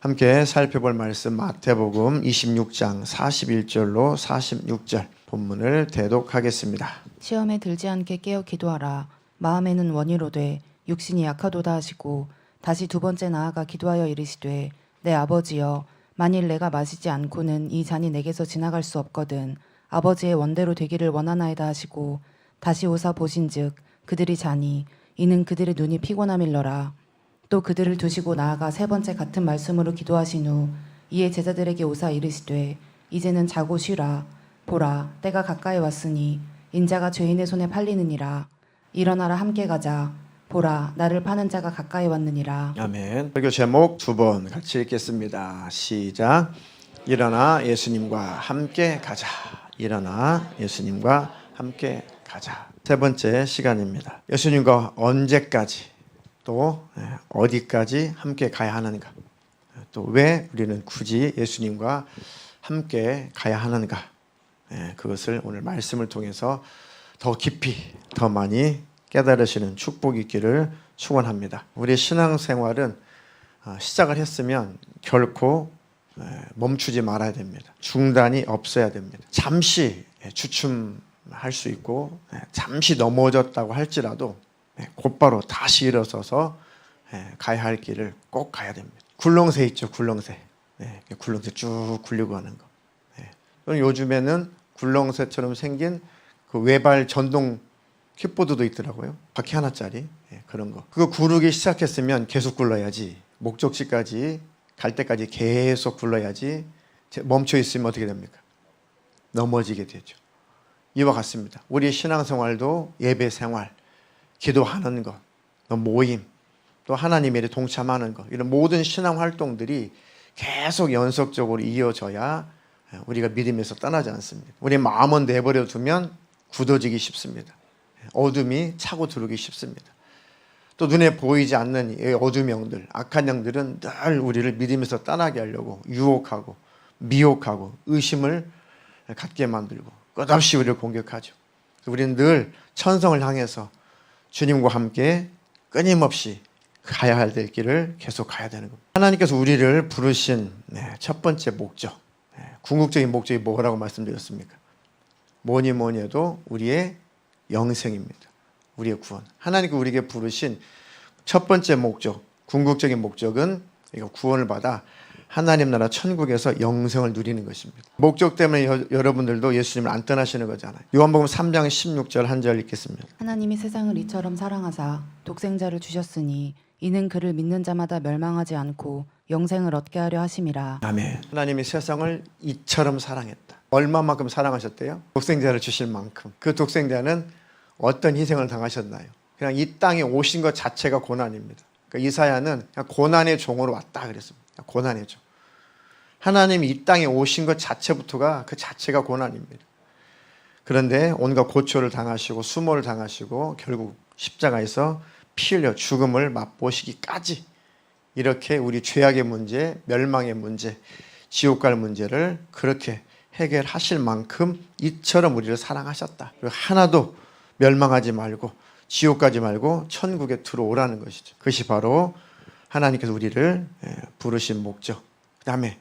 함께 살펴볼 말씀 마태복음 26장 41절로 46절 본문을 대독하겠습니다. 시험에 들지 않게 깨어 기도하라. 마음에는 원이로되 육신이 약하도다 하시고 다시 두 번째 나아가 기도하여 이르시되 내 아버지여 만일 내가 마시지 않고는 이 잔이 내게서 지나갈 수 없거든 아버지의 원대로 되기를 원하나이다 하시고 다시 오사 보신즉 그들이 자니 이는 그들의 눈이 피곤함일러라. 또 그들을 두시고 나아가 세 번째 같은 말씀으로 기도하신 후 이에 제자들에게 오사 이르시되 이제는 자고 쉬라. 보라 때가 가까이 왔으니 인자가 죄인의 손에 팔리느니라. 일어나라 함께 가자. 보라 나를 파는 자가 가까이 왔느니라. 아멘. 설교 제목 두 번 같이 읽겠습니다. 시작. 일어나 예수님과 함께 가자. 일어나 예수님과 함께 가자. 세 번째 시간입니다. 예수님과 언제까지 또 어디까지 함께 가야 하는가? 또 왜 우리는 굳이 예수님과 함께 가야 하는가? 그것을 오늘 말씀을 통해서 더 깊이 더 많이 깨달으시는 축복이 있기를 축원합니다. 우리의 신앙생활은 시작을 했으면 결코 멈추지 말아야 됩니다. 중단이 없어야 됩니다. 잠시 주춤할 수 있고 잠시 넘어졌다고 할지라도 곧바로 다시 일어서서 가야 할 길을 꼭 가야 됩니다. 굴렁쇠 있죠, 굴렁쇠. 굴렁쇠 쭉 굴리고 가는 거. 요즘에는 굴렁쇠처럼 생긴 그 외발 전동 킥보드도 있더라고요. 바퀴 하나짜리 그런 거. 그거 구르기 시작했으면 계속 굴러야지. 목적지까지 갈 때까지 계속 굴러야지. 멈춰 있으면 어떻게 됩니까? 넘어지게 되죠. 이와 같습니다. 우리 신앙생활도 예배 생활, 기도하는 것, 모임, 또 하나님의 일에 동참하는 것, 이런 모든 신앙 활동들이 계속 연속적으로 이어져야 우리가 믿음에서 떠나지 않습니다. 우리 마음은 내버려 두면 굳어지기 쉽습니다. 어둠이 차고 들어오기 쉽습니다. 또 눈에 보이지 않는 이 어둠의 영들, 악한 영들은 늘 우리를 믿음에서 떠나게 하려고 유혹하고 미혹하고 의심을 갖게 만들고 끝없이 우리를 공격하죠. 우리는 늘 천성을 향해서 주님과 함께 끊임없이 가야 할 길을 계속 가야 되는 겁니다. 하나님께서 우리를 부르신 첫 번째 목적, 궁극적인 목적이 뭐라고 말씀드렸습니까? 뭐니 해도 우리의 영생입니다. 우리의 구원. 하나님께서 우리에게 부르신 첫 번째 목적, 궁극적인 목적은 구원을 받아 하나님 나라 천국에서 영생을 누리는 것입니다. 목적 때문에 여러분들도 예수님을 안 떠나시는 거잖아요. 요한복음 3장 16절 한 절 읽겠습니다. 하나님이 세상을 이처럼 사랑하사 독생자를 주셨으니 이는 그를 믿는 자마다 멸망하지 않고 영생을 얻게 하려 하심이라. 아멘. 하나님이 세상을 이처럼 사랑했다. 얼마만큼 사랑하셨대요? 독생자를 주실 만큼. 그 독생자는 어떤 희생을 당하셨나요? 그냥 이 땅에 오신 것 자체가 고난입니다. 그러니까 이사야는 그냥 고난의 종으로 왔다 그랬습니다. 고난의 종. 하나님이 이 땅에 오신 것 자체부터가 그 자체가 고난입니다. 그런데 온갖 고초를 당하시고 수모를 당하시고 결국 십자가에서 피 흘려 죽음을 맛보시기까지 이렇게 우리 죄악의 문제, 멸망의 문제, 지옥 갈 문제를 그렇게 해결하실 만큼 이처럼 우리를 사랑하셨다. 그리고 하나도 멸망하지 말고 지옥 가지 말고 천국에 들어오라는 것이죠. 그것이 바로 하나님께서 우리를 부르신 목적. 그 다음에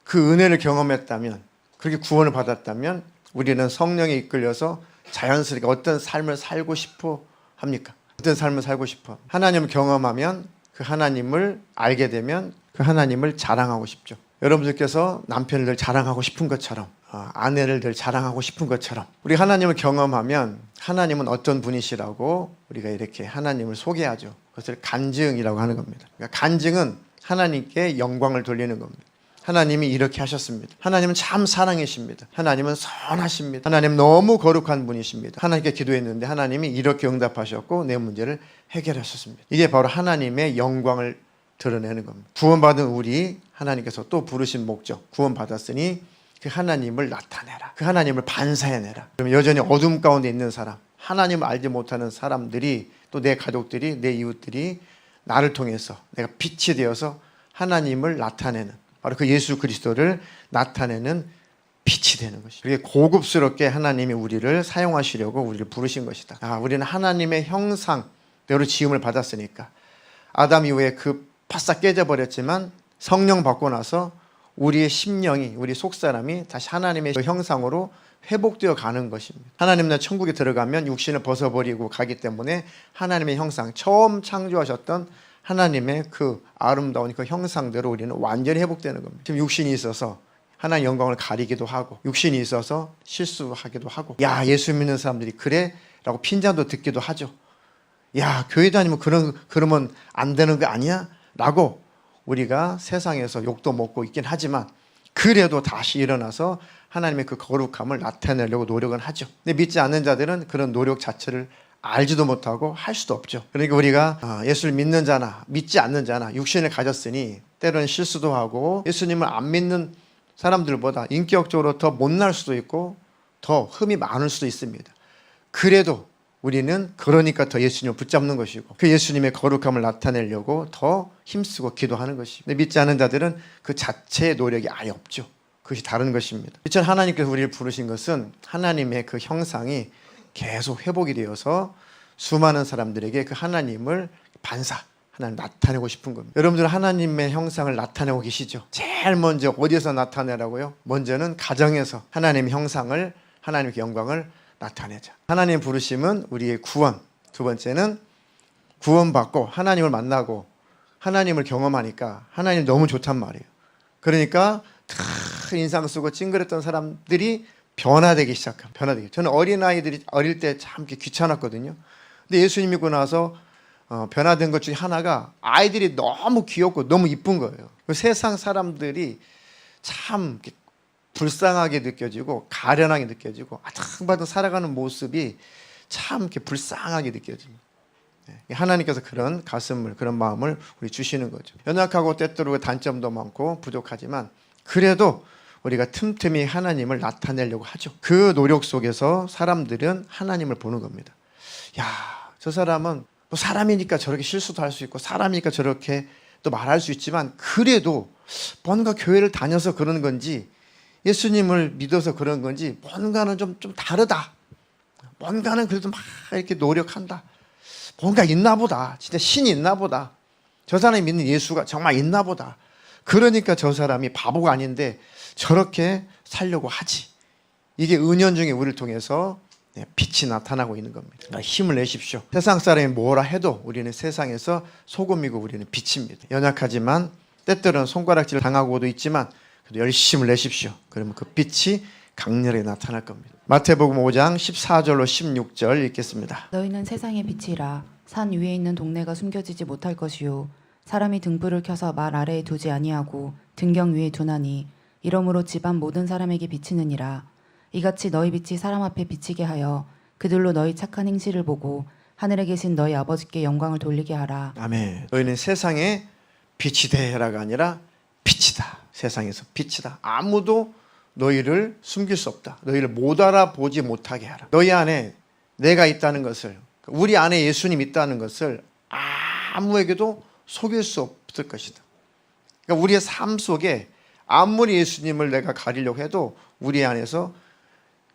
그 은혜를 경험했다면, 그렇게 구원을 받았다면 우리는 성령에 이끌려서 자연스럽게 어떤 삶을 살고 싶어 합니까? 어떤 삶을 살고 싶어? 하나님을 경험하면 그 하나님을 알게 되면 그 하나님을 자랑하고 싶죠. 여러분들께서 남편을 늘 자랑하고 싶은 것처럼, 아내를 늘 자랑하고 싶은 것처럼, 우리 하나님을 경험하면 하나님은 어떤 분이시라고 우리가 이렇게 하나님을 소개하죠. 그것을 간증이라고 하는 겁니다. 그러니까 간증은 하나님께 영광을 돌리는 겁니다. 하나님이 이렇게 하셨습니다. 하나님은 참 사랑이십니다. 하나님은 선하십니다. 하나님 너무 거룩한 분이십니다. 하나님께 기도했는데 하나님이 이렇게 응답하셨고 내 문제를 해결하셨습니다. 이게 바로 하나님의 영광을 드러내는 겁니다. 구원받은 우리 하나님께서 또 부르신 목적, 구원받았으니 그 하나님을 나타내라. 그 하나님을 반사해내라. 그러면 여전히 어둠 가운데 있는 사람, 하나님을 알지 못하는 사람들이, 또 내 가족들이, 내 이웃들이 나를 통해서 내가 빛이 되어서 하나님을 나타내는, 바로 그 예수 그리스도를 나타내는 빛이 되는 것이죠. 그게 고급스럽게 하나님이 우리를 사용하시려고 우리를 부르신 것이다. 우리는 하나님의 형상대로 지음을 받았으니까 아담 이후에 그 바싹 깨져버렸지만 성령 받고 나서 우리의 심령이, 우리 속사람이 다시 하나님의 그 형상으로 회복되어 가는 것입니다. 하나님의 천국에 들어가면 육신을 벗어버리고 가기 때문에 하나님의 형상, 처음 창조하셨던 하나님의 그 아름다운 그 형상대로 우리는 완전히 회복되는 겁니다. 지금 육신이 있어서 하나님의 영광을 가리기도 하고, 육신이 있어서 실수하기도 하고, 야, 예수 믿는 사람들이 그래? 라고 핀잔도 듣기도 하죠. 야, 교회 다니면 그러면 안 되는 거 아니야? 라고 우리가 세상에서 욕도 먹고 있긴 하지만, 그래도 다시 일어나서 하나님의 그 거룩함을 나타내려고 노력은 하죠. 근데 믿지 않는 자들은 그런 노력 자체를 알지도 못하고 할 수도 없죠. 그러니까 우리가 예수를 믿는 자나 믿지 않는 자나 육신을 가졌으니 때로는 실수도 하고, 예수님을 안 믿는 사람들보다 인격적으로 더 못날 수도 있고 더 흠이 많을 수도 있습니다. 그래도 우리는 그러니까 더 예수님을 붙잡는 것이고, 그 예수님의 거룩함을 나타내려고 더 힘쓰고 기도하는 것입니다. 믿지 않는 자들은 그 자체의 노력이 아예 없죠. 그것이 다른 것입니다. 이처럼 하나님께서 우리를 부르신 것은 하나님의 그 형상이 계속 회복이 되어서 수많은 사람들에게 그 하나님을 하나님 나타내고 싶은 겁니다. 여러분들 하나님의 형상을 나타내고 계시죠? 제일 먼저 어디서 나타내라고요? 먼저는 가정에서 하나님의 형상을, 하나님의 영광을 나타내자. 하나님 부르심은 우리의 구원, 두 번째는 구원받고 하나님을 만나고 하나님을 경험하니까 하나님 너무 좋단 말이에요. 그러니까 다 인상 쓰고 찡그렸던 사람들이 변화되기 시작합니다. 저는 어린아이들이 어릴 때 참 귀찮았거든요. 근데 예수님 믿고 나서 변화된 것 중에 하나가 아이들이 너무 귀엽고 너무 이쁜 거예요. 세상 사람들이 참 불쌍하게 느껴지고 가련하게 느껴지고 아등바등 살아가는 모습이 참 이렇게 불쌍하게 느껴집니다. 하나님께서 그런 가슴을, 그런 마음을 우리 주시는 거죠. 연약하고 때때로 단점도 많고 부족하지만 그래도 우리가 틈틈이 하나님을 나타내려고 하죠. 그 노력 속에서 사람들은 하나님을 보는 겁니다. 야, 저 사람은 뭐 사람이니까 저렇게 실수도 할 수 있고 사람이니까 저렇게 또 말할 수 있지만 그래도 뭔가 교회를 다녀서 그러는 건지 예수님을 믿어서 그런 건지 뭔가는 좀 다르다. 뭔가는 그래도 막 이렇게 노력한다. 뭔가 있나 보다. 진짜 신이 있나 보다. 저 사람이 믿는 예수가 정말 있나 보다. 그러니까 저 사람이 바보가 아닌데 저렇게 살려고 하지. 이게 은연중에 우리를 통해서 빛이 나타나고 있는 겁니다. 힘을 내십시오. 세상 사람이 뭐라 해도 우리는 세상에서 소금이고 우리는 빛입니다. 연약하지만 때때로는 손가락질 당하고도 있지만 그래도 열심을 내십시오. 그러면 그 빛이 강렬하게 나타날 겁니다. 마태복음 5장 14절로 16절 읽겠습니다. 너희는 세상의 빛이라. 산 위에 있는 동네가 숨겨지지 못할 것이요 사람이 등불을 켜서 말 아래에 두지 아니하고 등경 위에 두나니 이러므로 집안 모든 사람에게 비치느니라. 이같이 너희 빛이 사람 앞에 비치게 하여 그들로 너희 착한 행실을 보고 하늘에 계신 너희 아버지께 영광을 돌리게 하라. 아멘. 너희는 세상의 빛이 되라가 아니라 빛이다. 세상에서 빛이다. 아무도 너희를 숨길 수 없다. 너희를 못 알아보지 못하게 하라. 너희 안에 내가 있다는 것을, 우리 안에 예수님 있다는 것을 아무에게도 속일 수 없을 것이다. 그러니까 우리의 삶 속에 아무리 예수님을 내가 가리려고 해도 우리 안에서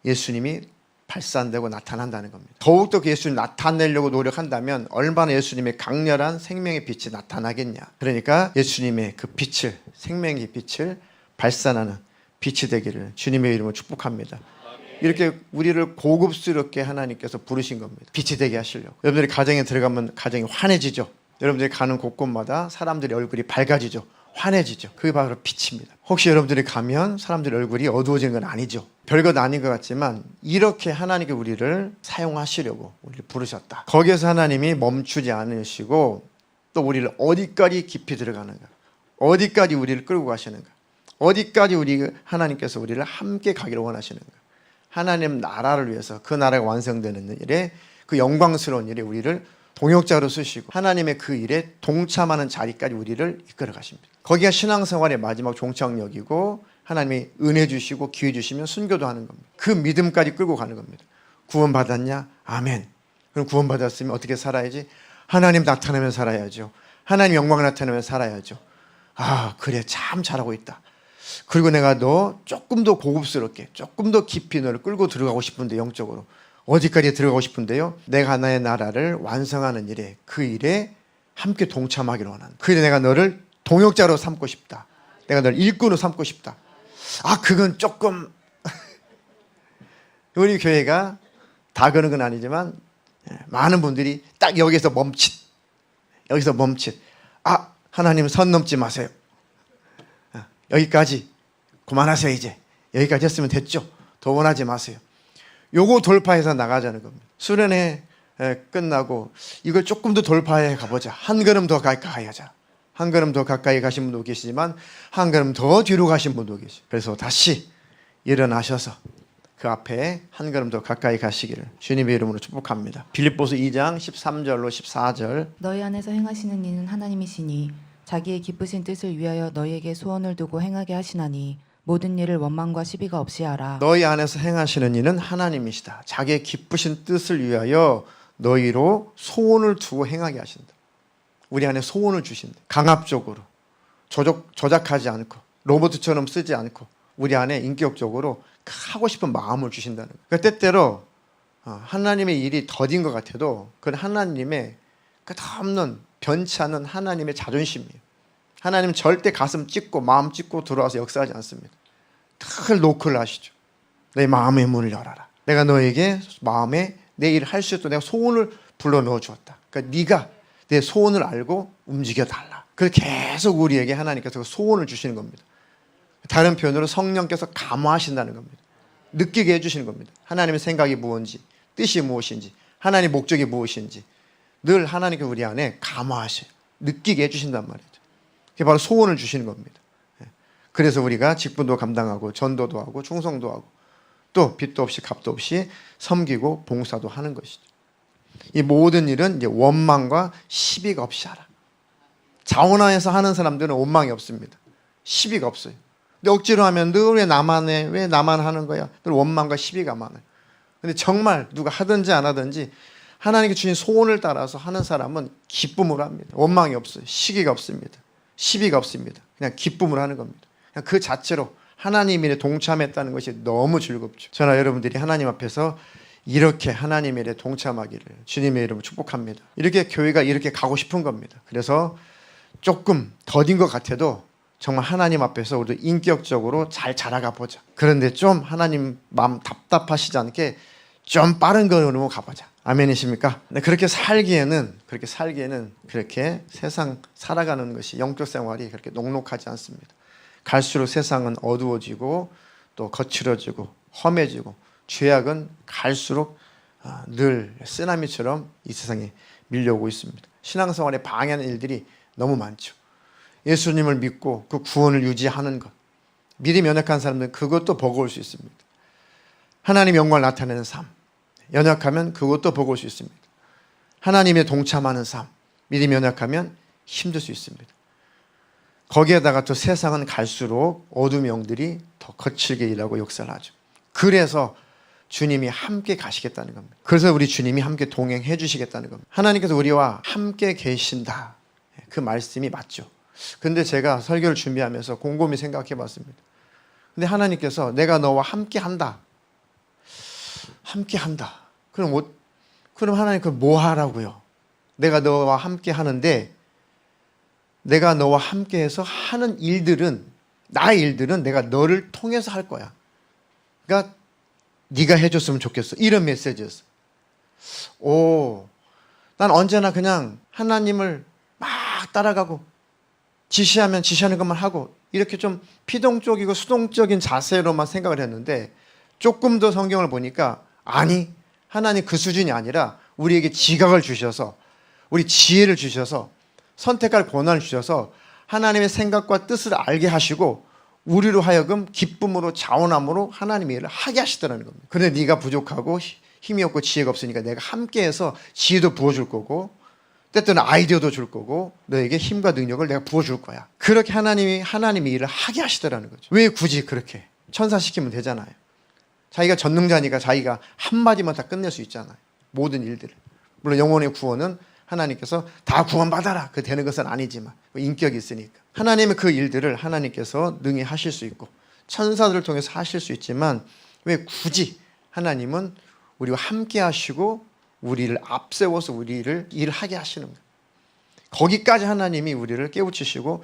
예수님이 발산되고 나타난다는 겁니다. 더욱더 그 예수님 나타내려고 노력한다면 얼마나 예수님의 강렬한 생명의 빛이 나타나겠냐. 그러니까 예수님의 그 빛을, 생명의 빛을 발산하는 빛이 되기를 주님의 이름으로 축복합니다. 이렇게 우리를 고급스럽게 하나님께서 부르신 겁니다. 빛이 되게 하시려고. 여러분들이 가정에 들어가면 가정이 환해지죠. 여러분들이 가는 곳곳마다 사람들의 얼굴이 밝아지죠. 환해지죠. 그게 바로 빛입니다. 혹시 여러분들이 가면 사람들의 얼굴이 어두워지는 건 아니죠. 별것 아닌 것 같지만 이렇게 하나님께 우리를 사용하시려고 우리를 부르셨다. 거기에서 하나님이 멈추지 않으시고 또 우리를 어디까지 깊이 들어가는가, 어디까지 우리를 끌고 가시는가, 어디까지 하나님께서 우리를 함께 가기를 원하시는가. 하나님 나라를 위해서 그 나라가 완성되는 일에, 그 영광스러운 일에 우리를 동역자로 쓰시고 하나님의 그 일에 동참하는 자리까지 우리를 이끌어 가십니다. 거기가 신앙생활의 마지막 종착역이고 하나님이 은혜 주시고 기회 주시면 순교도 하는 겁니다. 그 믿음까지 끌고 가는 겁니다. 구원받았냐? 아멘. 그럼 구원받았으면 어떻게 살아야지? 하나님 나타나면 살아야죠. 하나님 영광 나타나면 살아야죠. 아, 그래, 참 잘하고 있다. 그리고 내가 너 조금 더 고급스럽게, 조금 더 깊이 너를 끌고 들어가고 싶은데, 영적으로 어디까지 들어가고 싶은데요? 내가 하나의 나라를 완성하는 일에, 그 일에 함께 동참하기로 원한다. 그 일에 내가 너를 동역자로 삼고 싶다. 내가 널 일꾼으로 삼고 싶다. 그건 조금 우리 교회가 다 그런 건 아니지만 많은 분들이 딱 여기서 멈칫. 하나님 선 넘지 마세요. 여기까지 그만하세요. 이제 여기까지 했으면 됐죠. 더 원하지 마세요. 요거 돌파해서 나가자는 겁니다. 수련회 끝나고 이걸 조금 더 돌파해 가보자. 한 걸음 더 가까이 하자. 한 걸음 더 가까이 가신 분도 계시지만 한 걸음 더 뒤로 가신 분도 계시죠. 그래서 다시 일어나셔서 그 앞에 한 걸음 더 가까이 가시기를 주님의 이름으로 축복합니다. 빌립보서 2장 13절로 14절. 너희 안에서 행하시는 이는 하나님이시니 자기의 기쁘신 뜻을 위하여 너희에게 소원을 두고 행하게 하시나니 모든 일을 원망과 시비가 없이 하라. 너희 안에서 행하시는 이는 하나님이시다. 자기의 기쁘신 뜻을 위하여 너희로 소원을 두고 행하게 하신다. 우리 안에 소원을 주신다. 강압적으로 조작하지 않고 로봇처럼 쓰지 않고 우리 안에 인격적으로 하고 싶은 마음을 주신다는 거예요. 그러니까 때때로 하나님의 일이 더딘 것 같아도 그건 하나님의 끝없는 변치 않는 하나님의 자존심이에요. 하나님은 절대 가슴 찢고 마음 찢고 들어와서 역사하지 않습니다. 늘 노크를 하시죠. 내 마음의 문을 열어라. 내가 너에게 마음에 내 일을 할 수 있도록 내가 소원을 불러 넣어 주었다. 그러니까 네가 내 소원을 알고 움직여 달라. 그래서 계속 우리에게 하나님께서 소원을 주시는 겁니다. 다른 표현으로 성령께서 감화하신다는 겁니다. 느끼게 해주시는 겁니다. 하나님의 생각이 무엇인지, 뜻이 무엇인지, 하나님의 목적이 무엇인지 늘 하나님께서 우리 안에 감화하셔요. 느끼게 해주신단 말이죠. 그게 바로 소원을 주시는 겁니다. 그래서 우리가 직분도 감당하고 전도도 하고 충성도 하고 또 빚도 없이 값도 없이 섬기고 봉사도 하는 것이죠. 이 모든 일은 이제 원망과 시비가 없이 하라. 자원하에서 하는 사람들은 원망이 없습니다. 시비가 없어요. 근데 억지로 하면 늘 왜 나만 해? 왜 나만 하는 거야? 늘 원망과 시비가 많아요. 근데 정말 누가 하든지 안 하든지 하나님께 주신 소원을 따라서 하는 사람은 기쁨으로 합니다. 원망이 없어요. 시기가 없습니다. 시비가 없습니다. 그냥 기쁨으로 하는 겁니다. 그냥 그 자체로 하나님 일에 동참했다는 것이 너무 즐겁죠. 저나 여러분들이 하나님 앞에서 이렇게 하나님 일에 동참하기를 주님의 이름으로 축복합니다. 이렇게 교회가 이렇게 가고 싶은 겁니다. 그래서 조금 더딘 것 같아도 정말 하나님 앞에서 우리도 인격적으로 잘 자라가 보자. 그런데 좀 하나님 마음 답답하시지 않게 좀 빠른 걸음으로 가보자. 아멘이십니까? 네, 그렇게 살기에는 그렇게 세상 살아가는 것이 영적 생활이 그렇게 녹록하지 않습니다. 갈수록 세상은 어두워지고 또 거칠어지고 험해지고 죄악은 갈수록 늘 쓰나미처럼 이 세상에 밀려오고 있습니다. 신앙생활에 방해하는 일들이 너무 많죠. 예수님을 믿고 그 구원을 유지하는 것, 미리 연약한 사람들은 그것도 버거울 수 있습니다. 하나님의 영광을 나타내는 삶, 연약하면 그것도 버거울 수 있습니다. 하나님의 동참하는 삶, 미리 연약하면 힘들 수 있습니다. 거기에다가 또 세상은 갈수록 어둠의 영들이 더 거칠게 일하고 역사를 하죠. 그래서 주님이 함께 가시겠다는 겁니다. 그래서 우리 주님이 함께 동행해 주시겠다는 겁니다. 하나님께서 우리와 함께 계신다. 그 말씀이 맞죠. 근데 제가 설교를 준비하면서 곰곰이 생각해 봤습니다. 근데 하나님께서 내가 너와 함께 한다. 함께 한다. 그럼 하나님 뭐 하라고요? 내가 너와 함께 하는데 내가 너와 함께 해서 하는 일들은 나의 일들은 내가 너를 통해서 할 거야. 그러니까 네가 해줬으면 좋겠어. 이런 메시지였어. 난 언제나 그냥 하나님을 막 따라가고 지시하면 지시하는 것만 하고 이렇게 좀 피동적이고 수동적인 자세로만 생각을 했는데 조금 더 성경을 보니까 아니, 하나님 그 수준이 아니라 우리에게 지각을 주셔서 우리 지혜를 주셔서 선택할 권한을 주셔서 하나님의 생각과 뜻을 알게 하시고 우리로 하여금 기쁨으로 자원함으로 하나님의 일을 하게 하시더라는 겁니다. 그런데 네가 부족하고 힘이 없고 지혜가 없으니까 내가 함께해서 지혜도 부어줄 거고 때때는 아이디어도 줄 거고 너에게 힘과 능력을 내가 부어줄 거야. 그렇게 하나님의 일을 하게 하시더라는 거죠. 왜 굳이 그렇게 천사시키면 되잖아요. 자기가 전능자니까 자기가 한마디만 다 끝낼 수 있잖아요. 모든 일들을. 물론 영혼의 구원은 하나님께서 다 구원받아라. 그 되는 것은 아니지만 인격이 있으니까. 하나님의 그 일들을 하나님께서 능히 하실 수 있고 천사들을 통해서 하실 수 있지만 왜 굳이 하나님은 우리와 함께 하시고 우리를 앞세워서 우리를 일하게 하시는 거예요. 거기까지 하나님이 우리를 깨우치시고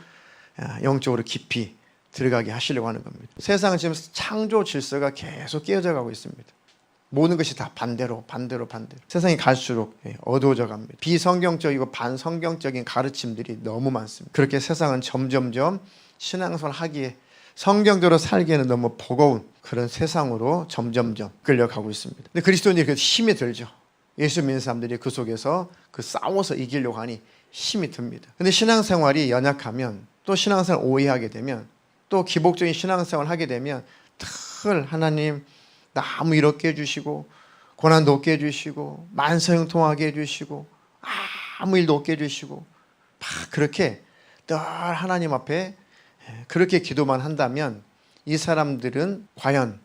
영적으로 깊이 들어가게 하시려고 하는 겁니다. 세상은 지금 창조 질서가 계속 깨어져 가고 있습니다. 모든 것이 다 반대로. 세상이 갈수록 어두워져 갑니다. 비성경적이고 반성경적인 가르침들이 너무 많습니다. 그렇게 세상은 점점점 신앙생활 하기에, 성경적으로 살기에는 너무 버거운 그런 세상으로 점점점 끌려가고 있습니다. 근데 그리스도인들이 그 힘이 들죠. 예수 믿는 사람들이 그 속에서 그 싸워서 이기려고 하니 힘이 듭니다. 근데 신앙생활이 연약하면, 또 신앙생활 오해하게 되면, 또 기복적인 신앙생활을 하게 되면 늘 하나님 너무 이롭게 해주시고 고난도 없게 해주시고 만사형통하게 해주시고 아무 일도 없게 해주시고 막 그렇게 늘 하나님 앞에 그렇게 기도만 한다면 이 사람들은 과연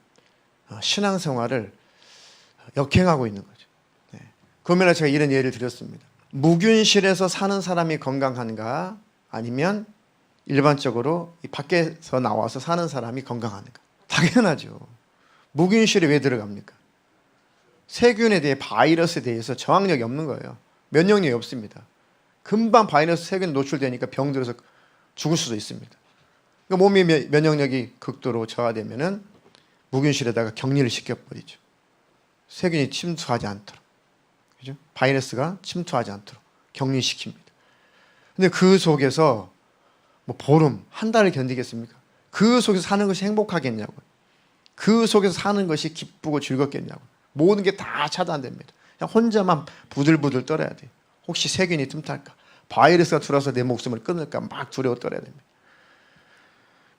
신앙생활을 역행하고 있는 거죠. 그러면 제가 이런 예를 드렸습니다. 무균실에서 사는 사람이 건강한가, 아니면 일반적으로 밖에서 나와서 사는 사람이 건강한가? 당연하죠. 무균실에 왜 들어갑니까? 세균에 대해, 바이러스에 대해서 저항력이 없는 거예요. 면역력이 없습니다. 금방 바이러스, 세균에 노출되니까 병들어서 죽을 수도 있습니다. 그러니까 몸의 면역력이 극도로 저하되면은 무균실에다가 격리를 시켜버리죠. 세균이 침투하지 않도록, 그죠? 바이러스가 침투하지 않도록 격리시킵니다. 근데 그 속에서 뭐 보름, 한 달을 견디겠습니까? 그 속에서 사는 것이 행복하겠냐고요. 그 속에서 사는 것이 기쁘고 즐겁겠냐고요. 모든 게 다 차단됩니다. 그냥 혼자만 부들부들 떨어야 돼요. 혹시 세균이 틈탈까? 바이러스가 들어와서 내 목숨을 끊을까? 막 두려워 떨어야 됩니다.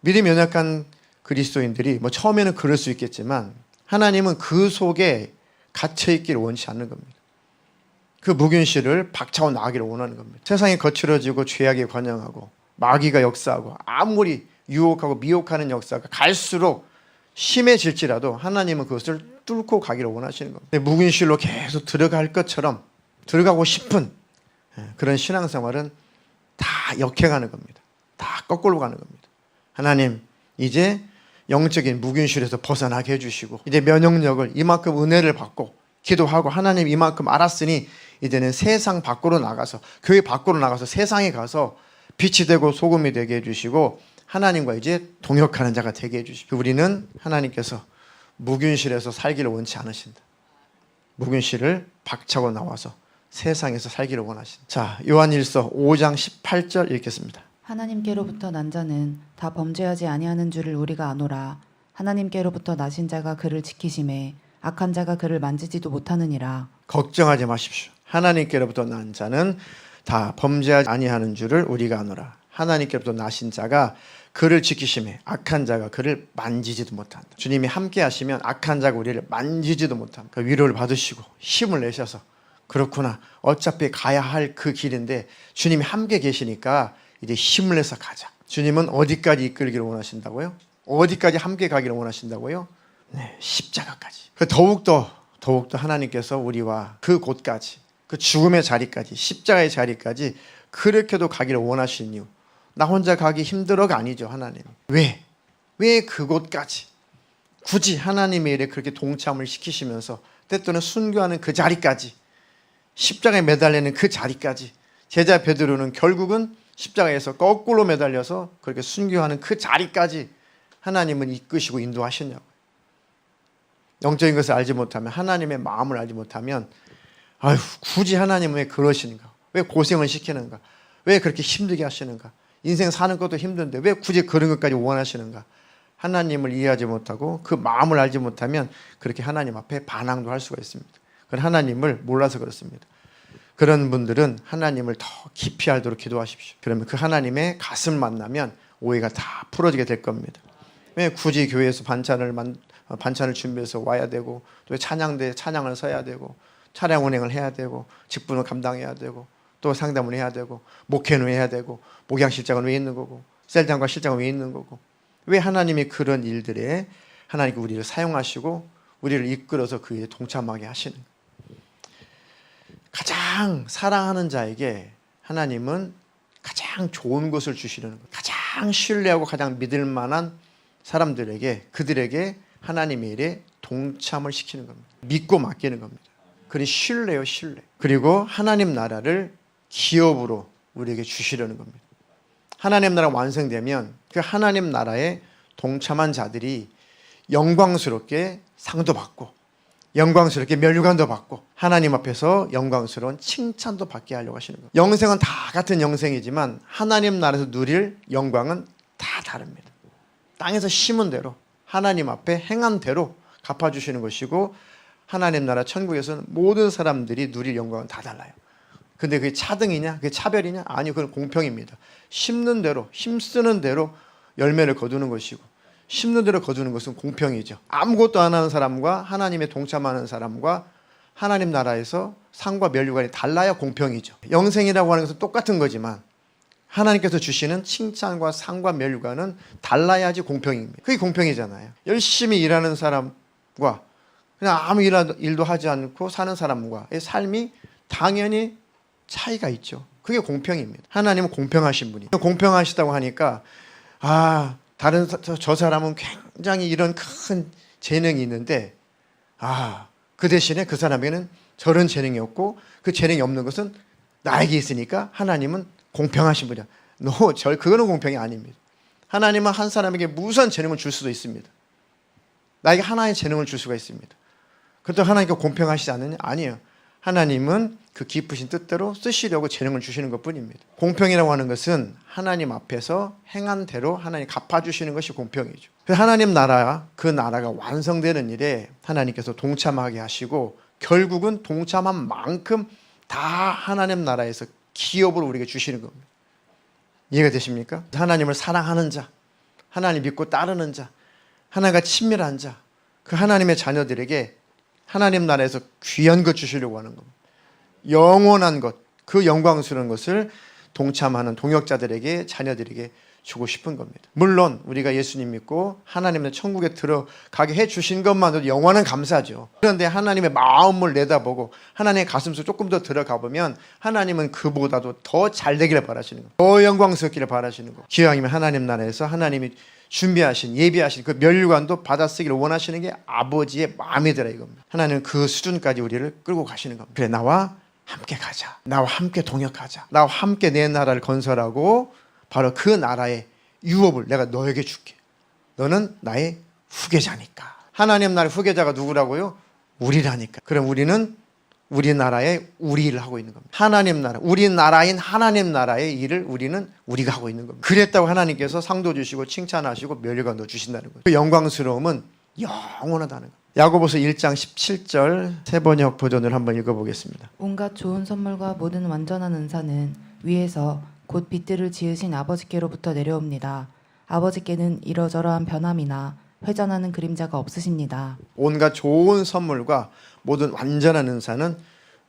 믿음이 연약한 그리스도인들이 뭐 처음에는 그럴 수 있겠지만 하나님은 그 속에 갇혀있기를 원치 않는 겁니다. 그 무균실을 박차고 나가기를 원하는 겁니다. 세상이 거칠어지고 죄악이 관영하고 마귀가 역사하고 아무리 유혹하고 미혹하는 역사가 갈수록 심해질지라도 하나님은 그것을 뚫고 가기를 원하시는 겁니다. 무균실로 계속 들어갈 것처럼 들어가고 싶은 그런 신앙생활은 다 역행하는 겁니다. 다 거꾸로 가는 겁니다. 하나님, 이제 영적인 무균실에서 벗어나게 해주시고 이제 면역력을, 이만큼 은혜를 받고 기도하고 하나님 이만큼 알았으니 이제는 세상 밖으로 나가서, 교회 밖으로 나가서 세상에 가서 빛이 되고 소금이 되게 해주시고 하나님과 이제 동역하는 자가 되게 해주시고, 우리는 하나님께서 무균실에서 살기를 원치 않으신다. 무균실을 박차고 나와서 세상에서 살기를 원하신다. 자, 요한일서 5장 18절 읽겠습니다. 하나님께로부터 난 자는 다 범죄하지 아니하는 줄을 우리가 아노라. 하나님께로부터 나신 자가 그를 지키심에 악한 자가 그를 만지지도 못하느니라. 걱정하지 마십시오. 하나님께로부터 난 자는 다 범죄하지 아니하는 줄을 우리가 아노라. 하나님께로부터 나신 자가 그를 지키심에 악한 자가 그를 만지지도 못한다. 주님이 함께 하시면 악한 자가 우리를 만지지도 못합니다. 그 위로를 받으시고 힘을 내셔서, 그렇구나, 어차피 가야 할 그 길인데 주님이 함께 계시니까 이제 힘을 내서 가자. 주님은 어디까지 이끌기를 원하신다고요? 어디까지 함께 가기를 원하신다고요? 네, 십자가까지. 더욱더 하나님께서 우리와 그 곳까지, 그 죽음의 자리까지, 십자가의 자리까지 그렇게도 가기를 원하시는 이유, 나 혼자 가기 힘들어가 아니죠. 하나님, 왜 그곳까지 굳이 하나님의 일에 그렇게 동참을 시키시면서 때때는 순교하는 그 자리까지, 십자가에 매달리는 그 자리까지, 제자 베드로는 결국은 십자가에서 거꾸로 매달려서 그렇게 순교하는 그 자리까지 하나님은 이끄시고 인도하셨냐고요. 영적인 것을 알지 못하면, 하나님의 마음을 알지 못하면, 아휴, 굳이 하나님은 왜 그러시는가? 왜 고생을 시키는가? 왜 그렇게 힘들게 하시는가? 인생 사는 것도 힘든데 왜 굳이 그런 것까지 원하시는가? 하나님을 이해하지 못하고 그 마음을 알지 못하면 그렇게 하나님 앞에 반항도 할 수가 있습니다. 그건 하나님을 몰라서 그렇습니다. 그런 분들은 하나님을 더 깊이 알도록 기도하십시오. 그러면 그 하나님의 가슴 만나면 오해가 다 풀어지게 될 겁니다. 왜 굳이 교회에서 반찬을 준비해서 와야 되고, 또 찬양대에 찬양을 서야 되고, 차량 운행을 해야 되고, 직분을 감당해야 되고, 또 상담을 해야 되고, 목회는 해야 되고, 목양실장은 왜 있는 거고, 셀장과 실장은 왜 있는 거고, 왜 하나님이 그런 일들에 하나님께 우리를 사용하시고 우리를 이끌어서 그 일에 동참하게 하시는 거예요. 가장 사랑하는 자에게 하나님은 가장 좋은 것을 주시려는 거예요. 가장 신뢰하고 가장 믿을 만한 사람들에게, 그들에게 하나님의 일에 동참을 시키는 겁니다. 믿고 맡기는 겁니다. 그건 신뢰요, 신뢰. 그리고 하나님 나라를 기업으로 우리에게 주시려는 겁니다. 하나님 나라가 완성되면 그 하나님 나라에 동참한 자들이 영광스럽게 상도 받고 영광스럽게 멸류관도 받고 하나님 앞에서 영광스러운 칭찬도 받게 하려고 하시는 거예요. 영생은 다 같은 영생이지만 하나님 나라에서 누릴 영광은 다 다릅니다. 땅에서 심은 대로 하나님 앞에 행한 대로 갚아주시는 것이고 하나님 나라 천국에서는 모든 사람들이 누릴 영광은 다 달라요. 근데 그게 차등이냐? 그게 차별이냐? 아니요, 그건 공평입니다. 심는 대로, 힘쓰는 대로 열매를 거두는 것이고 심는 대로 거두는 것은 공평이죠. 아무것도 안 하는 사람과 하나님에 동참하는 사람과 하나님 나라에서 상과 멸류관이 달라야 공평이죠. 영생이라고 하는 것은 똑같은 거지만 하나님께서 주시는 칭찬과 상과 멸류관은 달라야지 공평입니다. 그게 공평이잖아요. 열심히 일하는 사람과 그냥 아무 일도 하지 않고 사는 사람과의 삶이 당연히 차이가 있죠. 그게 공평입니다. 하나님은 공평하신 분이에요. 공평하시다고 하니까 다른 저 사람은 굉장히 이런 큰 재능이 있는데 그 대신에 그 사람에게는 저런 재능이 없고 그 재능이 없는 것은 나에게 있으니까 하나님은 공평하신 분이야. 그거는 공평이 아닙니다. 하나님은 한 사람에게 무수한 재능을 줄 수도 있습니다. 나에게 하나의 재능을 줄 수가 있습니다. 그렇다고 하나님께 공평하시지 않느냐? 아니에요. 하나님은 그 깊으신 뜻대로 쓰시려고 재능을 주시는 것뿐입니다. 공평이라고 하는 것은 하나님 앞에서 행한 대로 하나님 갚아주시는 것이 공평이죠. 하나님 나라, 그 나라가 완성되는 일에 하나님께서 동참하게 하시고 결국은 동참한 만큼 다 하나님 나라에서 기업을 우리에게 주시는 겁니다. 이해가 되십니까? 하나님을 사랑하는 자, 하나님 믿고 따르는 자, 하나님과 친밀한 자, 그 하나님의 자녀들에게 하나님 나라에서 귀한 것 주시려고 하는 겁니다. 영원한 것, 그 영광스러운 것을 동참하는 동역자들에게, 자녀들에게 주고 싶은 겁니다. 물론 우리가 예수님 믿고 하나님의 천국에 들어가게 해주신 것만으로도 영원한 감사죠. 그런데 하나님의 마음을 내다보고 하나님의 가슴속 조금 더 들어가 보면 하나님은 그보다도 더 잘 되기를 바라시는 거예요. 더 영광스럽기를 바라시는 거예요. 기왕이면 하나님 나라에서 하나님이 준비하신, 예비하신 그 멸류관도 받아 쓰기를 원하시는 게 아버지의 마음이더라 이겁니다. 하나님은 그 수준까지 우리를 끌고 가시는 겁니다. 그래, 나와 함께 가자. 나와 함께 동역하자. 나와 함께 내 나라를 건설하고 바로 그 나라의 유업을 내가 너에게 줄게. 너는 나의 후계자니까. 하나님 나라의 후계자가 누구라고요? 우리라니까. 그럼 우리는 우리나라의 우리 일을 하고 있는 겁니다. 하나님 나라, 우리나라인 하나님 나라의 일을 우리가 하고 있는 겁니다. 그랬다고 하나님께서 상도 주시고 칭찬하시고 멸류관도 주신다는 거예요. 그 영광스러움은 영원하다는 거예요. 야고보서 1장 17절 새번역 버전을 한번 읽어보겠습니다. 온갖 좋은 선물과 모든 완전한 은사는 위에서 곧 빛들을 지으신 아버지께로부터 내려옵니다. 아버지께는 이러저러한 변함이나 회전하는 그림자가 없으십니다. 온갖 좋은 선물과 모든 완전한 은사는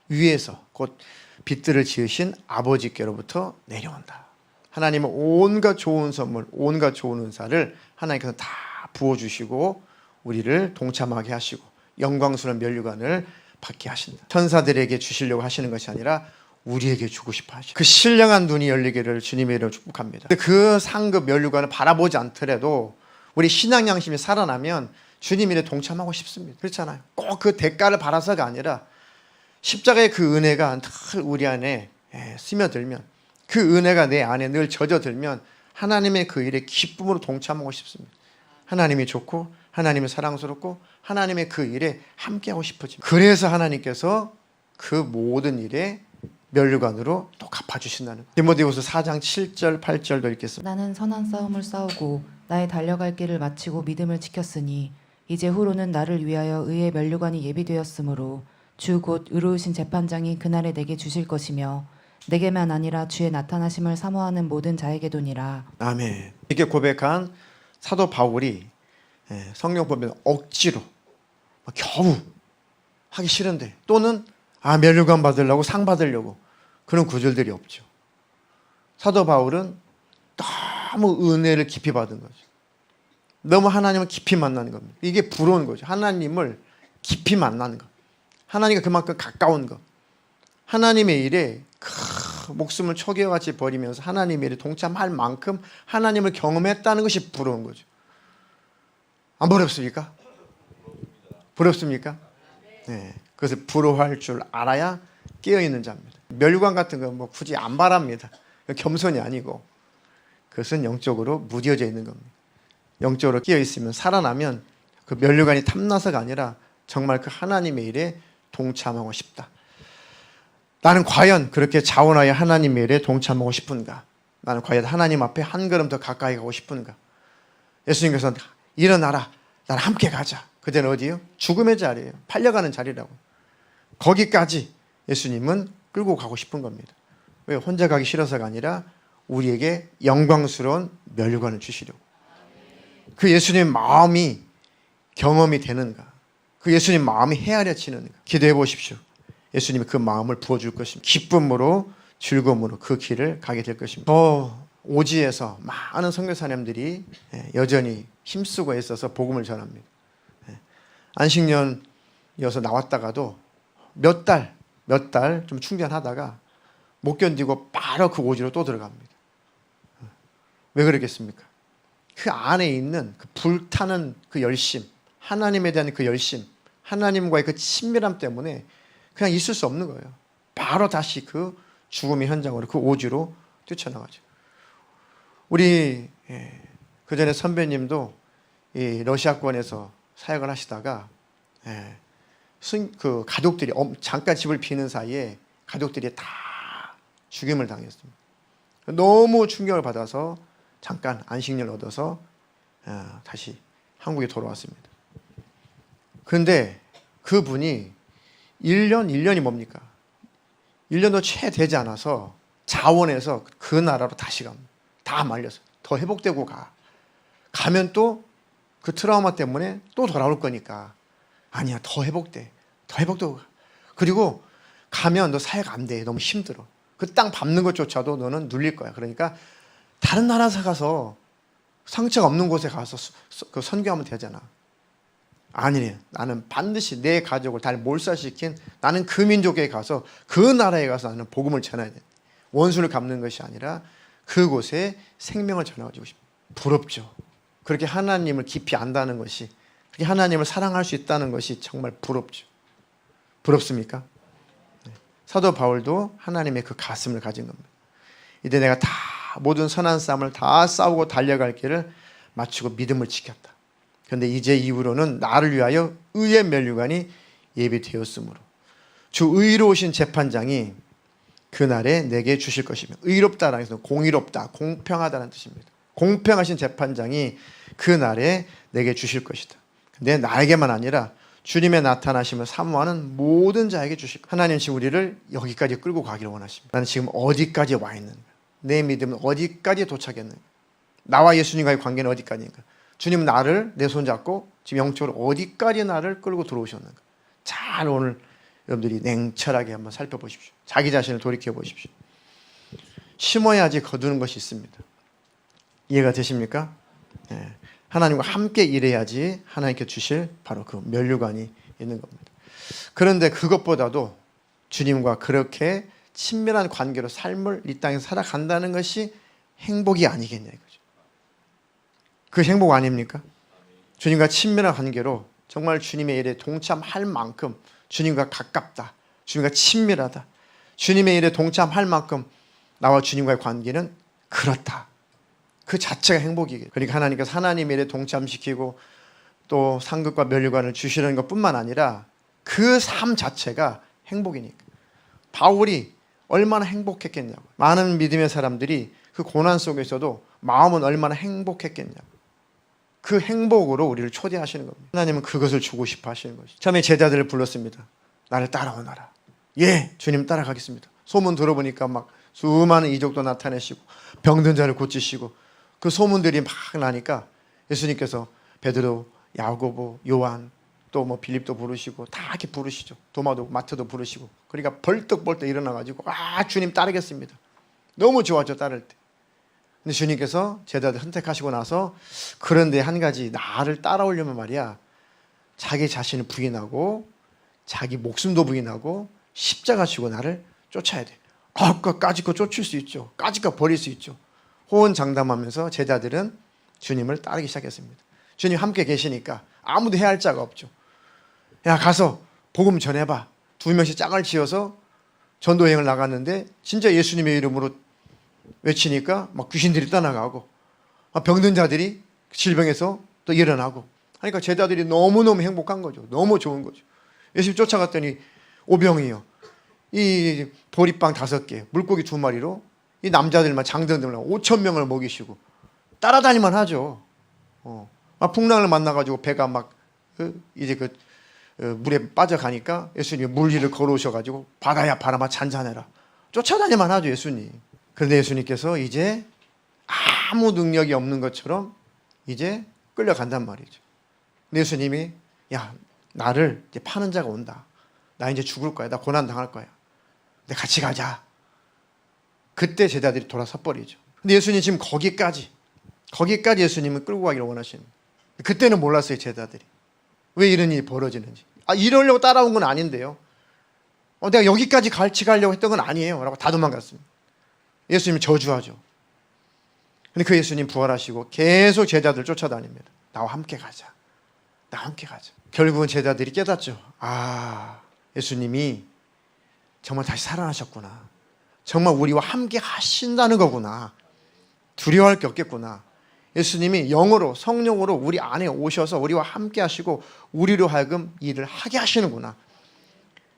위에서 곧 빛들을 지으신 아버지께로부터 내려온다. 하나님은 온갖 좋은 선물, 온갖 좋은 은사를 하나님께서 다 부어주시고 우리를 동참하게 하시고 영광스러운 멸류관을 받게 하신다. 천사들에게 주시려고 하시는 것이 아니라 우리에게 주고 싶어 하시고 그 신령한 눈이 열리기를 주님의 이름으로 축복합니다. 그 상급 멸류관을 바라보지 않더라도 우리 신앙 양심이 살아나면 주님 일에 동참하고 싶습니다. 그렇잖아요. 꼭 그 대가를 바라서가 아니라 십자가의 그 은혜가 늘 우리 안에 스며들면 그 은혜가 내 안에 늘 젖어들면 하나님의 그 일에 기쁨으로 동참하고 싶습니다. 하나님이 좋고 하나님이 사랑스럽고 하나님의 그 일에 함께하고 싶어집니다. 그래서 하나님께서 그 모든 일에 멸류관으로 또 갚아주신다는 거예요. 디모데후서 4장 7절 8절도 읽겠습니다. 나는 선한 싸움을 싸우고 나의 달려갈 길을 마치고 믿음을 지켰으니 이제 후로는 나를 위하여 의의 멸류관이 예비되었으므로 주 곧 의로우신 재판장이 그날에 내게 주실 것이며 내게만 아니라 주의 나타나심을 사모하는 모든 자에게도니라. 아멘. 이렇게 고백한 사도 바울이 성경 보면 억지로 겨우 하기 싫은데 또는 멸류관 받으려고 상 받으려고 그런 구절들이 없죠. 사도 바울은 너무 은혜를 깊이 받은 거죠. 너무 하나님을 깊이 만나는 겁니다. 이게 부러운 거죠. 하나님을 깊이 만나는 것. 하나님과 그만큼 가까운 것. 하나님의 일에 목숨을 초기와같이 버리면서 하나님의 일에 동참할 만큼 하나님을 경험했다는 것이 부러운 거죠. 안 부럽습니까? 부럽습니까? 네. 그것을 부러워할 줄 알아야 깨어있는 자입니다. 멸류관 같은 거 굳이 안 바랍니다. 겸손이 아니고 그것은 영적으로 무뎌져 있는 겁니다. 영적으로 끼어 있으면 살아나면 그 면류관이 탐나서가 아니라 정말 그 하나님의 일에 동참하고 싶다. 나는 과연 그렇게 자원하여 하나님의 일에 동참하고 싶은가? 나는 과연 하나님 앞에 한 걸음 더 가까이 가고 싶은가? 예수님께서 일어나라, 나랑 함께 가자. 그때는 어디예요? 죽음의 자리예요. 팔려가는 자리라고. 거기까지 예수님은 끌고 가고 싶은 겁니다. 왜? 혼자 가기 싫어서가 아니라 우리에게 영광스러운 면류관을 주시려고. 그 예수님 마음이 경험이 되는가? 그 예수님 마음이 헤아려지는가? 기도해 보십시오. 예수님이 그 마음을 부어줄 것입니다. 기쁨으로 즐거움으로 그 길을 가게 될 것입니다. 오지에서 많은 선교사님들이 여전히 힘쓰고 있어서 복음을 전합니다. 안식년이어서 나왔다가도 몇 달 좀 충전하다가 못 견디고 바로 그 오지로 또 들어갑니다. 왜 그러겠습니까? 그 안에 있는 그 불타는 그 열심, 하나님에 대한 그 열심, 하나님과의 그 친밀함 때문에 그냥 있을 수 없는 거예요. 바로 다시 그 죽음의 현장으로, 그 오지로 뛰쳐나가죠. 우리 그 전에 선배님도 이 러시아권에서 사역을 하시다가 그 가족들이 잠깐 집을 비는 사이에 가족들이 다 죽임을 당했습니다. 너무 충격을 받아서 잠깐 안식년을 얻어서 다시 한국에 돌아왔습니다. 그런데 그분이 1년이 뭡니까? 1년도 채 되지 않아서 자원해서 그 나라로 다시 갑니다. 다 말려서 더 회복되고 가면 또 그 트라우마 때문에 또 돌아올 거니까 아니야, 더 회복되고 가. 그리고 가면 너 사역 안 돼, 너무 힘들어. 그 땅 밟는 것조차도 너는 눌릴 거야. 그러니까 다른 나라 가서 상처가 없는 곳에 가서 그 선교하면 되잖아. 아니래. 나는 반드시 내 가족을 다 몰살시킨 나는 그 민족에 가서 그 나라에 가서 나는 복음을 전해야 돼. 원수를 갚는 것이 아니라 그곳에 생명을 전해가지고 싶어. 부럽죠. 그렇게 하나님을 깊이 안다는 것이, 그렇게 하나님을 사랑할 수 있다는 것이 정말 부럽죠. 부럽습니까? 사도 바울도 하나님의 그 가슴을 가진 겁니다. 이제 내가 다 모든 선한 싸움을 다 싸우고 달려갈 길을 마치고 믿음을 지켰다. 그런데 이제 이후로는 나를 위하여 의의 면류관이 예비되었으므로 주 의로우신 재판장이 그날에 내게 주실 것이며, 의롭다라는 것은 공의롭다, 공평하다는 뜻입니다. 공평하신 재판장이 그날에 내게 주실 것이다. 근데 나에게만 아니라 주님의 나타나심을 사모하는 모든 자에게 주실 것이다. 하나님 지금 우리를 여기까지 끌고 가기를 원하십니다. 나는 지금 어디까지 와 있는가? 내 믿음은 어디까지 도착했는가? 나와 예수님과의 관계는 어디까지인가? 주님은 나를 내 손잡고 지금 영적으로 어디까지 나를 끌고 들어오셨는가? 잘 오늘 여러분들이 냉철하게 한번 살펴보십시오. 자기 자신을 돌이켜 보십시오. 심어야지 거두는 것이 있습니다. 이해가 되십니까? 하나님과 함께 일해야지 하나님께 주실 바로 그 면류관이 있는 겁니다. 그런데 그것보다도 주님과 그렇게 친밀한 관계로 삶을 이 땅에서 살아간다는 것이 행복이 아니겠냐 이거죠. 그 행복 아닙니까? 주님과 친밀한 관계로 정말 주님의 일에 동참할 만큼 주님과 가깝다, 주님과 친밀하다, 주님의 일에 동참할 만큼 나와 주님과의 관계는 그렇다. 그 자체가 행복이겠죠. 그러니까 하나님께서 하나님의 일에 동참시키고 또 상급과 면류관을 주시는 것뿐만 아니라 그 삶 자체가 행복이니까. 바울이 얼마나 행복했겠냐고. 많은 믿음의 사람들이 그 고난 속에서도 마음은 얼마나 행복했겠냐고. 그 행복으로 우리를 초대하시는 겁니다. 하나님은 그것을 주고 싶어 하시는 것이죠. 처음에 제자들을 불렀습니다. 나를 따라오너라. 예, 주님 따라가겠습니다. 소문 들어보니까 막 수많은 이적도 나타내시고 병든 자를 고치시고 그 소문들이 막 나니까 예수님께서 베드로, 야고보, 요한 또 뭐 빌립도 부르시고 다 이렇게 부르시죠. 도마도 마트도 부르시고. 그러니까 벌떡벌떡 일어나가지고 주님 따르겠습니다. 너무 좋았죠, 따를 때. 근데 주님께서 제자들 선택하시고 나서 그런데 한 가지, 나를 따라오려면 말이야 자기 자신을 부인하고 자기 목숨도 부인하고 십자가 지고 나를 쫓아야 돼. 까짓거 쫓을 수 있죠. 까짓거 버릴 수 있죠. 호언장담하면서 제자들은 주님을 따르기 시작했습니다. 주님 함께 계시니까 아무도 해야 할 자가 없죠. 야, 가서 복음 전해봐. 2명씩 짝을 지어서 전도 여행을 나갔는데 진짜 예수님의 이름으로 외치니까 막 귀신들이 떠나가고 병든 자들이 질병에서 또 일어나고 하니까 제자들이 너무너무 행복한 거죠. 너무 좋은 거죠. 예수님 쫓아갔더니 오병이요, 이 보리빵 5개, 물고기 2마리로 이 남자들만 장정들만 5,000명을 먹이시고 따라다니만 하죠. 막 풍랑을 만나가지고 배가 막 이제 물에 빠져가니까 예수님이 물 위를 걸어오셔가지고 바다야 바람아 잔잔해라 쫓아다니만 하죠 예수님. 그런데 예수님께서 이제 아무 능력이 없는 것처럼 이제 끌려간단 말이죠. 근데 예수님이 야, 나를 이제 파는 자가 온다. 나 이제 죽을 거야. 나 고난 당할 거야. 근데 같이 가자. 그때 제자들이 돌아서 버리죠. 근데 예수님 지금 거기까지 예수님은 끌고 가기를 원하시는 거예요. 그때는 몰랐어요 제자들이. 왜 이런 일이 벌어지는지. 이러려고 따라온 건 아닌데요. 내가 여기까지 같이 가려고 했던 건 아니에요 라고 다 도망갔습니다. 예수님이 저주하죠. 근데 그 예수님 부활하시고 계속 제자들 쫓아다닙니다. 나와 함께 가자. 나와 함께 가자. 결국은 제자들이 깨닫죠. 예수님이 정말 다시 살아나셨구나. 정말 우리와 함께 하신다는 거구나. 두려워할 게 없겠구나. 예수님이 영으로 성령으로 우리 안에 오셔서 우리와 함께 하시고 우리로 하여금 일을 하게 하시는구나.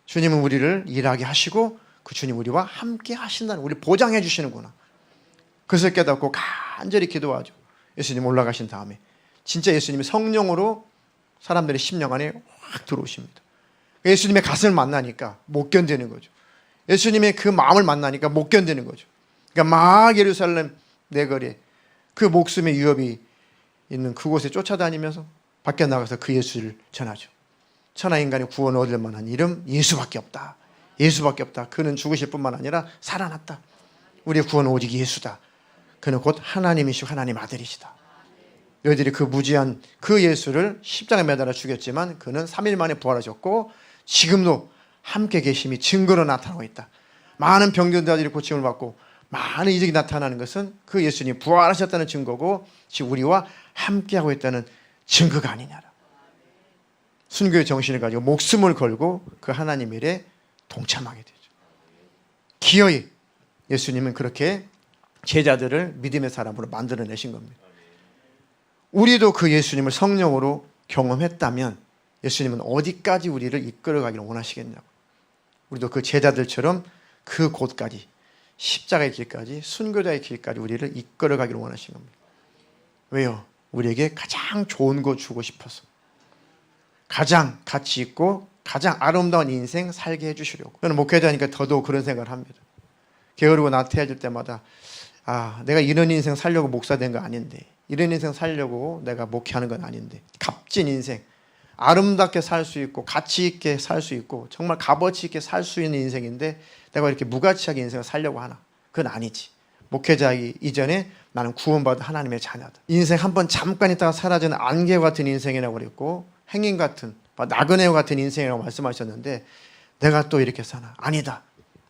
주님은 우리를 일하게 하시고 그 주님 우리와 함께 하신다는, 우리 보장해 주시는구나. 그것을 깨닫고 간절히 기도하죠. 예수님 올라가신 다음에 진짜 예수님이 성령으로 사람들의 심령 안에 확 들어오십니다. 예수님의 가슴을 만나니까 못 견디는 거죠. 예수님의 그 마음을 만나니까 못 견디는 거죠. 그러니까 막 예루살렘 내거리에 그 목숨의 위협이 있는 그곳에 쫓아다니면서 밖에 나가서 그 예수를 전하죠. 천하인간의 구원을 얻을 만한 이름 예수밖에 없다. 예수밖에 없다. 그는 죽으실 뿐만 아니라 살아났다. 우리의 구원은 오직 예수다. 그는 곧 하나님이시고 하나님 아들이시다. 너희들이 그 무지한 그 예수를 십자가에 매달아 죽였지만 그는 3일 만에 부활하셨고 지금도 함께 계심이 증거로 나타나고 있다. 많은 병든 자들이 고침을 받고 많은 이적이 나타나는 것은 그 예수님이 부활하셨다는 증거고 지금 우리와 함께하고 있다는 증거가 아니냐라. 순교의 정신을 가지고 목숨을 걸고 그 하나님 일에 동참하게 되죠. 기어이 예수님은 그렇게 제자들을 믿음의 사람으로 만들어내신 겁니다. 우리도 그 예수님을 성령으로 경험했다면 예수님은 어디까지 우리를 이끌어가기를 원하시겠냐고. 우리도 그 제자들처럼 그 곳까지, 십자가의 길까지, 순교자의 길까지 우리를 이끌어가기를 원하신 겁니다. 왜요? 우리에게 가장 좋은 거 주고 싶어서, 가장 가치 있고 가장 아름다운 인생 살게 해주시려고. 저는 목회자니까 더더욱 그런 생각을 합니다. 게으르고 나태해질 때마다 내가 이런 인생 살려고 목사 된 거 아닌데, 이런 인생 살려고 내가 목회하는 건 아닌데, 값진 인생, 아름답게 살 수 있고 가치 있게 살 수 있고 정말 값어치 있게 살 수 있는 인생인데 내가 이렇게 무가치하게 인생을 살려고 하나? 그건 아니지. 목회자이기 이전에 나는 구원받은 하나님의 자녀다. 인생 한번 잠깐 있다가 사라지는 안개 같은 인생이라고 그랬고 행인 같은 나그네와 같은 인생이라고 말씀하셨는데 내가 또 이렇게 사나? 아니다.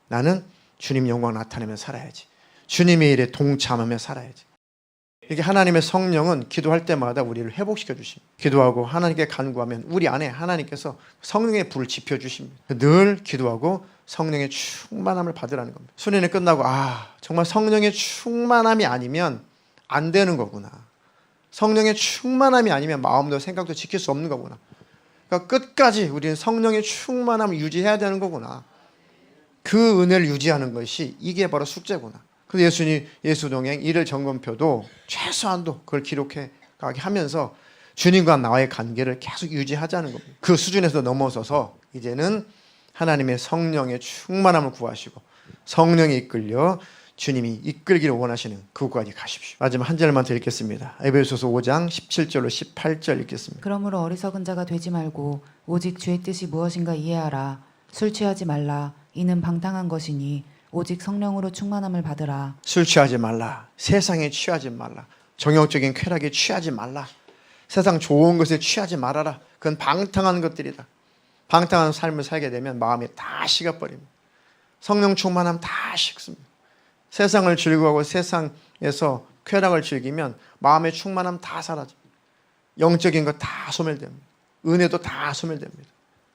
나는 주님 영광 나타내며 살아야지. 주님의 일에 동참하며 살아야지. 이렇게 하나님의 성령은 기도할 때마다 우리를 회복시켜 주십니다. 기도하고 하나님께 간구하면 우리 안에 하나님께서 성령의 불을 지펴 주십니다. 늘 기도하고 성령의 충만함을 받으라는 겁니다. 수련회 끝나고 정말 성령의 충만함이 아니면 안 되는 거구나. 성령의 충만함이 아니면 마음도 생각도 지킬 수 없는 거구나. 그러니까 끝까지 우리는 성령의 충만함을 유지해야 되는 거구나. 그 은혜를 유지하는 것이 이게 바로 숙제구나. 그래서 예수님 예수동행 일일 점검표도 최소한도 그걸 기록해 가게 하면서 주님과 나와의 관계를 계속 유지하자는 겁니다. 그 수준에서 넘어서서 이제는 하나님의 성령의 충만함을 구하시고 성령에 이끌려 주님이 이끌기를 원하시는 그곳까지 가십시오. 마지막 한 절만 더 읽겠습니다. 에베소서 5장 17절로 18절 읽겠습니다. 그러므로 어리석은 자가 되지 말고 오직 주의 뜻이 무엇인가 이해하라. 술 취하지 말라. 이는 방탕한 것이니 오직 성령으로 충만함을 받으라. 술 취하지 말라. 세상에 취하지 말라. 정욕적인 쾌락에 취하지 말라. 세상 좋은 것에 취하지 말아라. 그건 방탕한 것들이다. 방탕한 삶을 살게 되면 마음이 다 식어버립니다. 성령 충만하면 다 식습니다. 세상을 즐거워하고 세상에서 쾌락을 즐기면 마음의 충만함 다 사라집니다. 영적인 것 다 소멸됩니다. 은혜도 다 소멸됩니다.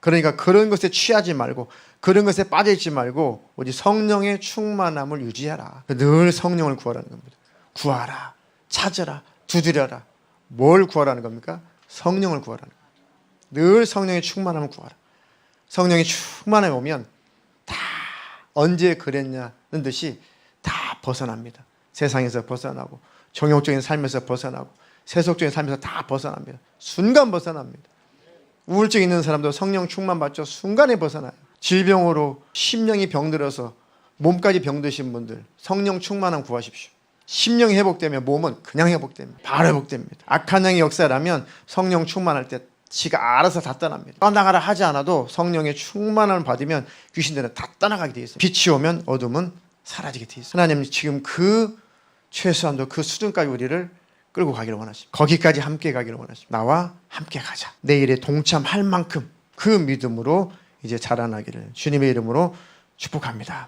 그러니까 그런 것에 취하지 말고 그런 것에 빠져있지 말고 오직 성령의 충만함을 유지해라. 늘 성령을 구하라는 겁니다. 구하라, 찾으라, 두드려라. 뭘 구하라는 겁니까? 성령을 구하라는 겁니다. 늘 성령의 충만함을 구하라. 성령의 충만함이 오면 다 언제 그랬냐는 듯이 다 벗어납니다. 세상에서 벗어나고 정욕적인 삶에서 벗어나고 세속적인 삶에서 다 벗어납니다. 순간 벗어납니다. 우울증 있는 사람도 성령 충만 받죠. 순간에 벗어나요. 질병으로 심령이 병들어서 몸까지 병드신 분들 성령 충만함 구하십시오. 심령이 회복되면 몸은 그냥 회복됩니다. 바로 회복됩니다. 악한 영의 역사라면 성령 충만할 때 지가 알아서 다 떠납니다. 떠나가라 하지 않아도 성령의 충만함을 받으면 귀신들은 다 떠나가게 되어 있습니다. 빛이 오면 어둠은 사라지게 되어 있습니다. 하나님 지금 그 최소한도 그 수준까지 우리를 끌고 가기를 원하십니다. 거기까지 함께 가기를 원하십니다. 나와 함께 가자. 내 일에 동참할 만큼 그 믿음으로 이제 자라나기를 주님의 이름으로 축복합니다.